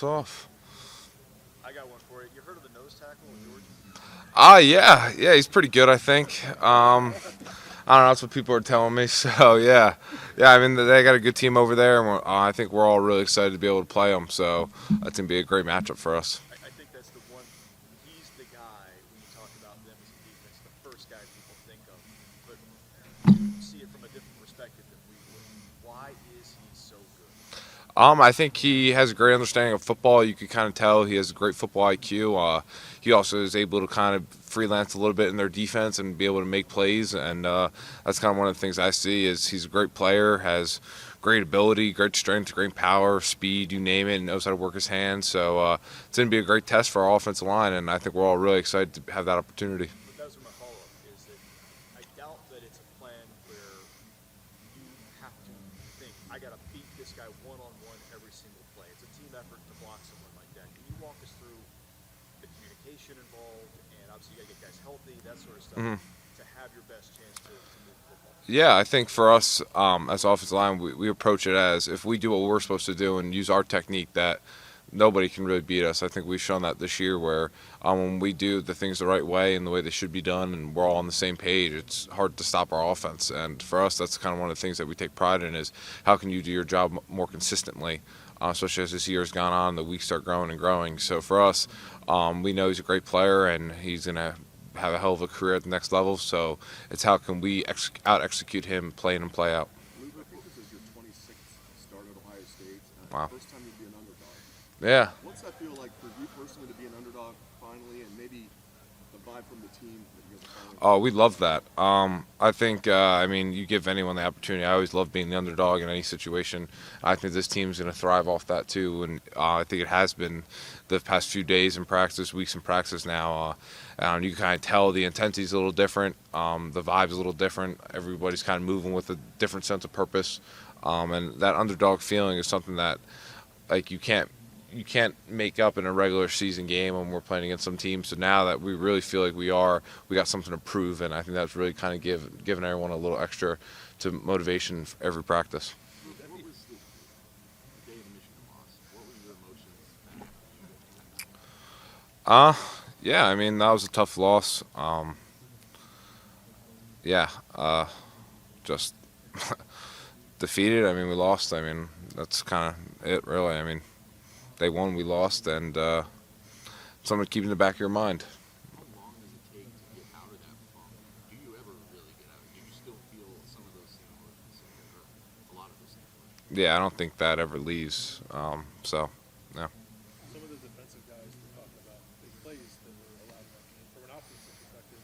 Off. I got one for you. You heard of the nose tackle in Georgia? Yeah, he's pretty good, I think. I don't know, that's what people are telling me. So yeah. I mean, they got a good team over there, and I think we're all really excited to be able to play them. So that's gonna be a great matchup for us. I think that's the one. He's the guy when you talk about them as a defense, the first guy people think of. But you see it from a different perspective than we would. Why is he so good? I think he has a great understanding of football. You could kind of tell he has a great football IQ. He also is able to kind of freelance a little bit in their defense and be able to make plays. And that's kind of one of the things I see is he's a great player, has great ability, great strength, great power, speed, you name it, and knows how to work his hands. So it's going to be a great test for our offensive line, and I think we're all really excited to have that opportunity. But that was my follow-up. Is that I doubt that it's a plan where you have to think I got to beat this guy one-on-one every single play. It's a team effort to block someone like that. Can you walk us through the communication involved, and obviously you got to get guys healthy, that sort of stuff, to have your best chance to move the football? Yeah, I think for us as offensive line, we approach it as if we do what we're supposed to do and use our technique, that nobody can really beat us. I think we've shown that this year where when we do the things the right way and the way they should be done and we're all on the same page, it's hard to stop our offense. And for us, that's kind of one of the things that we take pride in is how can you do your job more consistently, especially as this year has gone on, the weeks start growing and growing. So for us, we know he's a great player and he's going to have a hell of a career at the next level. So it's how can we out execute him, play in and play out. Luke, I think this is your 26th start at Ohio State. Wow. First time you'd be an underdog. Yeah. What's that feel like for you personally to be an underdog finally, and maybe the vibe from the team that you guys are finally? Oh, we love that. I think, I mean, you give anyone the opportunity. I always love being the underdog in any situation. I think this team's going to thrive off that too, and I think it has been the past few days in practice, weeks in practice now. You can kind of tell the intensity's a little different, the vibe's a little different. Everybody's kind of moving with a different sense of purpose, and that underdog feeling is something that, like, you can't make up in a regular season game when we're playing against some teams. So now that we really feel like we got something to prove, and I think that's really kind of giving everyone a little extra to motivation for every practice. What was the day of the Michigan loss? What were your emotions? Yeah, I mean that was a tough loss. Yeah, just defeated. I mean we lost. I mean that's kind of it, really. I mean they won, we lost, and something to keep in the back of your mind. How long does it take to get out of that funk? Do you ever really get out? Do you still feel some of those same emotions, or a lot of those same emotions? Yeah, I don't think that ever leaves. So, yeah. Some of the defensive guys were talking about big plays that were allowed in that game. From an offensive perspective,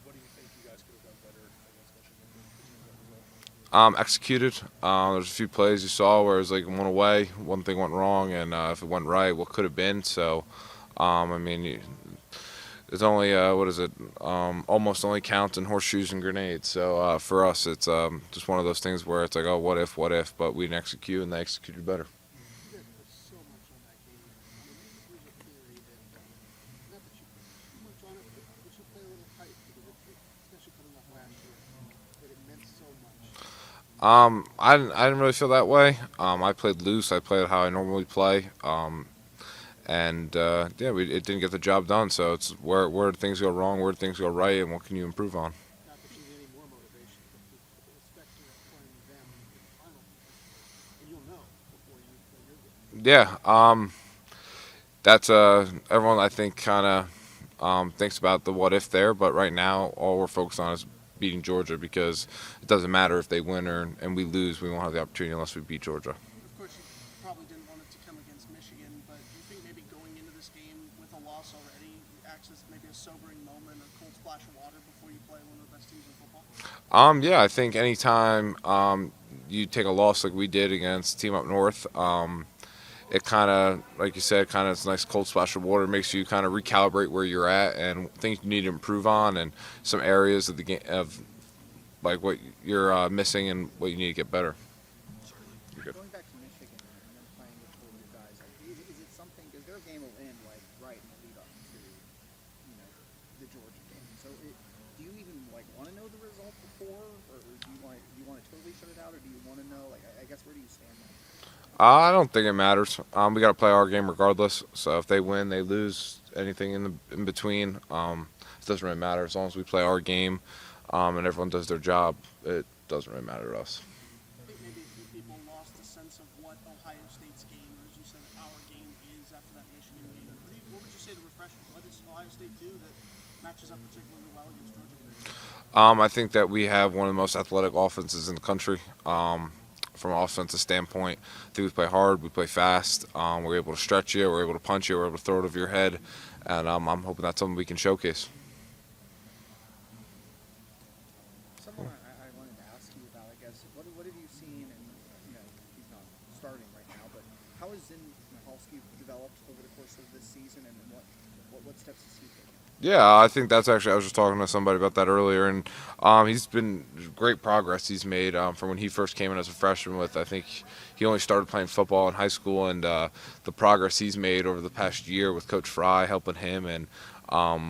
what do you think you guys could have done better against Michigan to achieve that result? Executed. There's a few plays you saw where it was like one away, one thing went wrong, and if it went right, what could have been. So, I mean, it's only what is it? Almost only counts in horseshoes and grenades. So for us, it's just one of those things where it's like, oh, what if? But we didn't execute, and they executed better. You guys put so much on that game. I mean, here's a theory that, not that you put too much on it, but we should play a little tight because especially coming off last year, that it meant so much. I didn't really feel that way. I played loose. I played how I normally play. And yeah, it didn't get the job done. So it's where did things go wrong, where did things go right, and what can you improve on? Not that you need any more motivation, but the respect to playing them in the final, and you'll know before you play your game. Yeah. That's everyone I think kind of thinks about the what if there, but right now all we're focused on is beating Georgia because it doesn't matter if they win and we lose. We won't have the opportunity unless we beat Georgia. Of course, you probably didn't want it to come against Michigan, but do you think maybe going into this game with a loss already acts as maybe a sobering moment, a cold splash of water before you play one of the best teams in football? Yeah, I think anytime you take a loss like we did against Team Up North, it kind of, like you said, kind of it's a nice cold splash of water. It makes you kind of recalibrate where you're at and things you need to improve on, and some areas of the game of like what you're missing and what you need to get better. You're good. Going back to Michigan and then playing with four of your guys, like, is it something? Because their game will end like right in the lead up to, the Georgia game. So, do you even like want to know the result before, or do you want to totally shut it out, or do you want to know? Like, I guess where do you stand now? I don't think it matters. We got to play our game regardless. So if they win, they lose, anything in between, it doesn't really matter. As long as we play our game, and everyone does their job, it doesn't really matter to us. I think maybe a few people lost a sense of what Ohio State's game, or as you said, our game is after that Michigan game. What would you say to refresh? What does Ohio State do that matches up particularly well against Georgia? I think that we have one of the most athletic offenses in the country. From an offensive standpoint, I think we play hard, we play fast. We're able to stretch you, we're able to punch you, we're able to throw it over your head, and I'm hoping that's something we can showcase. Someone I wanted to ask you about, I guess, what have you seen, and he's not starting right now, but how has Zin Michalski developed over the course of this season, and what steps has he taken? Yeah, I think that's actually, I was just talking to somebody about that earlier, and he's been great progress he's made from when he first came in as a freshman. I think he only started playing football in high school, and the progress he's made over the past year with Coach Fry helping him, and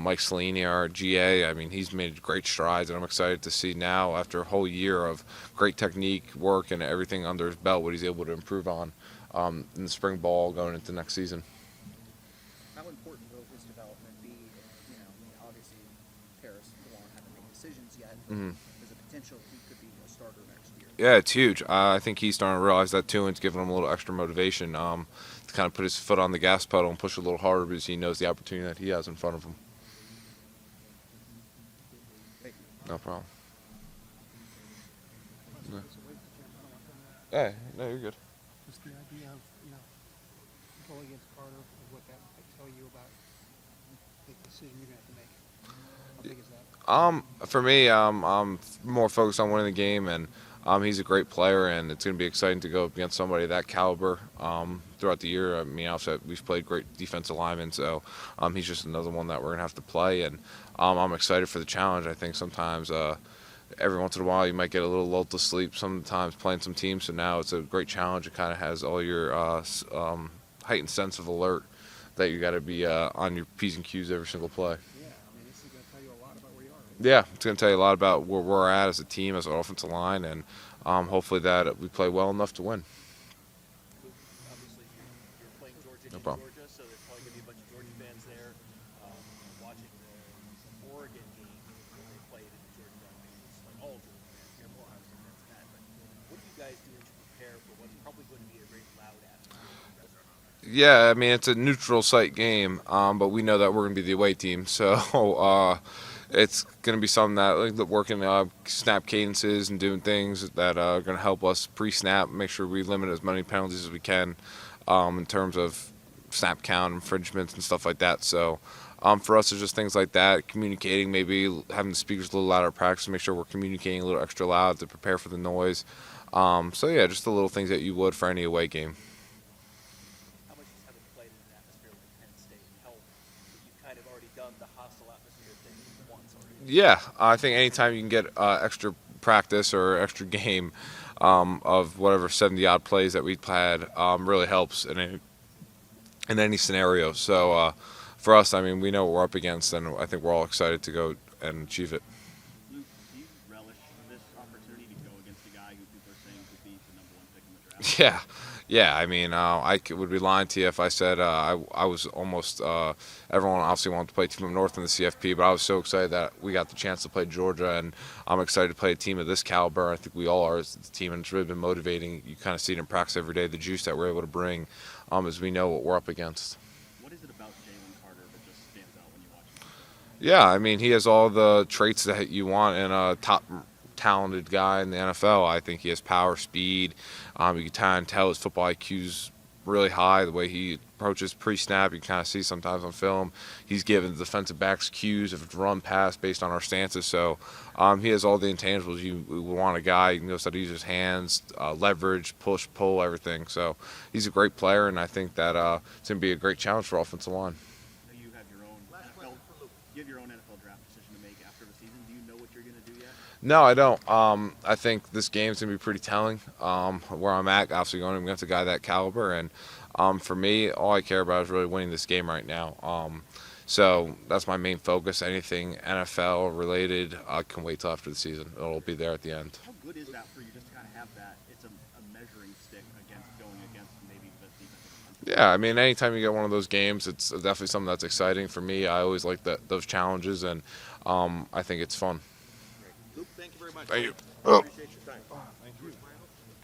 Mike Salini, our GA. I mean, he's made great strides, and I'm excited to see now, after a whole year of great technique work and everything under his belt, what he's able to improve on in the spring ball going into next season. How important will his development be? Obviously, Paris won't have to make decisions yet. Mm-hmm. There's a potential he could be a starter next year. Yeah, it's huge. I think he's starting to realize that too, and it's giving him a little extra motivation to kind of put his foot on the gas pedal and push a little harder because he knows the opportunity that he has in front of him. Thank you. No problem. Yeah. Hey, no, you're good. Just the idea of, going against Carter, and what that might tell you about the decision you're going to have to make. How big is that? For me, I'm more focused on winning the game, and he's a great player, and it's going to be exciting to go up against somebody of that caliber throughout the year. I mean, also we've played great defensive linemen, so he's just another one that we're going to have to play, and I'm excited for the challenge. I think sometimes every once in a while you might get a little lull to sleep sometimes playing some teams, so now it's a great challenge. It kind of has all your heightened sense of alert that you got to be on your P's and Q's every single play. Yeah, this is going to tell you a lot about where you are. Yeah, it's going to tell you a lot about where we're at as a team, as an offensive line, and hopefully that we play well enough to win. Obviously, you're playing Georgia in problem. Georgia, so there's probably going to be a bunch of Georgia fans there. Watching the Oregon game when they played in the Georgia Dome, it's like all Georgia fans here, more Ohio State fans than that. But what are you guys doing to prepare for what's probably going to be a very loud atmosphere? Yeah, I mean, it's a neutral site game, but we know that we're going to be the away team, so it's going to be something that, like, working snap cadences and doing things that are going to help us pre-snap, make sure we limit as many penalties as we can in terms of snap count, infringements, and stuff like that. So for us, it's just things like that, communicating, maybe having the speakers a little louder at practice, make sure we're communicating a little extra loud to prepare for the noise. So, yeah, just the little things that you would for any away game. How much does having played in an atmosphere like Penn State help? You've kind of already done the hostile atmosphere thing once already. Yeah, I think anytime you can get extra practice or extra game of whatever 70-odd plays that we've had really helps in any scenario. So for us, I mean, we know what we're up against, and I think we're all excited to go and achieve it. Luke, do you relish this opportunity to go against a guy who people are saying could be the number one pick in the draft? Yeah. I mean, would be lying to you if I said I was almost. Everyone obviously wanted to play Team Up North in the CFP, but I was so excited that we got the chance to play Georgia, and I'm excited to play a team of this caliber. I think we all are as a team, and it's really been motivating. You kind of see it in practice every day, the juice that we're able to bring, as we know what we're up against. What is it about Jalen Carter that just stands out when you watch him? Yeah, I mean, he has all the traits that you want in a top talented guy in the NFL. I think he has power, speed. You can kind of tell his football IQ's really high. The way he approaches pre-snap, you kind of see sometimes on film. He's given the defensive backs cues if it's run pass based on our stances. So he has all the intangibles you would want a guy. He knows how to use his hands, leverage, push, pull, everything. So he's a great player, and I think that it's going to be a great challenge for offensive line. You have your own NFL draft decision to make after the season. Do you know what you're going to do yet? No, I don't. I think this game's going to be pretty telling where I'm at. Obviously going against a guy that caliber. And for me, all I care about is really winning this game right now. So that's my main focus. Anything NFL related, I can wait till after the season. It'll be there at the end. How good is that for you just to kind of have that? It's a measuring stick against going against Yeah, I mean, anytime you get one of those games, it's definitely something that's exciting for me. I always like those challenges, and I think it's fun. Luke, thank you very much. Thank you. Appreciate your time. Thank you.